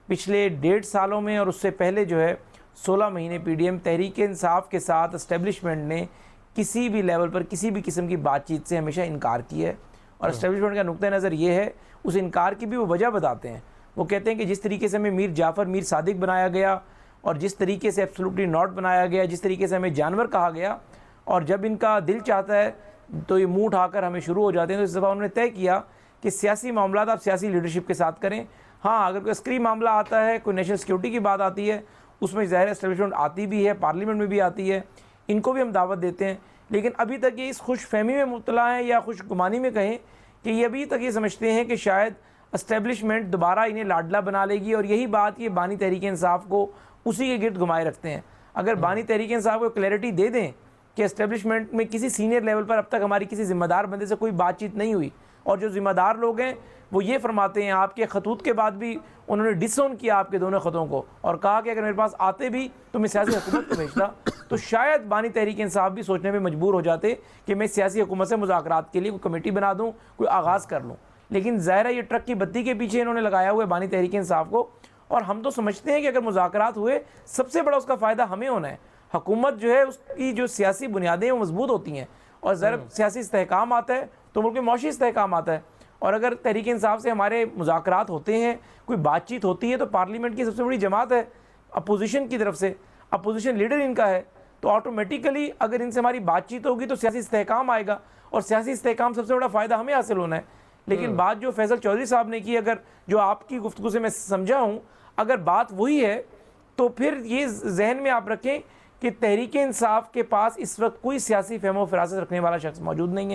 पिछले 1.5 सालों में और उससे पहले जो है 16 महीने पीडीएम तहरीक इंसाफ के साथ एस्टेब्लिशमेंट ने किसी भी लेवल पर किसी भी किस्म की बातचीत से हमेशा इनकार किया है। और एस्टेब्लिशमेंट का नुक्ता नज़र ये है, उस इनकार की भी वो वजह बताते हैं। वो कहते हैं कि जिस तरीके से हमें मीर जाफ़र मीर सादिक बनाया गया और जिस तरीके से एब्सोल्युटली नॉट बनाया गया, जिस तरीके से हमें जानवर कहा गया, और जब इनका दिल चाहता है तो ये मुँह उठाकर हमें शुरू हो जाते हैं। तो इस दफ़ा उन्होंने तय किया कि सियासी मामला आप सियासी लीडरशिप के साथ करें। हाँ, अगर कोई अस्करी मामला आता है, कोई नेशनल सिक्योरिटी की बात आती है, उसमें ज़ाहिर एस्टेब्लिशमेंट आती भी है, पार्लियामेंट में भी आती है, इनको भी हम दावत देते हैं। लेकिन अभी तक ये इस खुशफहमी में मुब्तला हैं या खुशगुमानी में कहें कि ये अभी तक ये समझते हैं कि शायद एस्टेब्लिशमेंट दोबारा इन्हें लाडला बना लेगी। और यही बात ये बानी तहरीक इंसाफ को उसी के गिर्द घुमाए रखते हैं। अगर बानी तहरीक इंसाफ को क्लैरिटी दे दें कि एस्टेब्लिशमेंट में किसी सीनियर लेवल पर अब तक हमारी किसी ज़िम्मेदार बंदे से कोई बातचीत नहीं हुई, और जो ज़िम्मेदार लोग हैं वो ये फरमाते हैं, आपके खतूत के बाद भी उन्होंने डिसोन किया आपके दोनों ख़तों को और कहा कि अगर मेरे पास आते भी तो मैं सियासी हुकूमत को भेजता, तो शायद बानी तहरीक इंसाफ भी सोचने में मजबूर हो जाते कि मैं सियासी हुकूमत से मुज़ाकरात के लिए कोई कमेटी बना दूँ, कोई आगाज़ कर लूँ। लेकिन ज़ाहिर है ये ट्रक की बत्ती के पीछे इन्होंने लगाया हुआ है बानी तहरीक इंसाफ को। और हम तो समझते हैं कि अगर मुज़ाकरात हुए, सबसे बड़ा उसका फ़ायदा हमें होना है। हुकूमत जो है उसकी जो सियासी बुनियादें वो मजबूत होती हैं, और ज़रा सियासी इस्तेहकाम आता है तो मुल्क में मौशी इस्तेहकाम आता है। और अगर तहरीक इंसाफ से हमारे मुज़ाकरात होते हैं, कोई बातचीत होती है, तो पार्लियामेंट की सबसे बड़ी जमात है अपोजिशन की तरफ से, अपोजिशन लीडर इनका है, तो ऑटोमेटिकली अगर इनसे हमारी बातचीत होगी तो सियासी इस्तेहकाम आएगा, और सियासी इस्तेहकाम सबसे बड़ा फ़ायदा हमें हासिल होना है। लेकिन बात जो फैसल चौधरी साहब ने की, अगर जो आपकी गुफ्तगू से मैं समझा हूँ, अगर बात वही है तो फिर ये जहन में आप रखें कि तहरीक इंसाफ के पास इस वक्त कोई सियासी फहमो फरासत रखने वाला शख्स मौजूद नहीं है।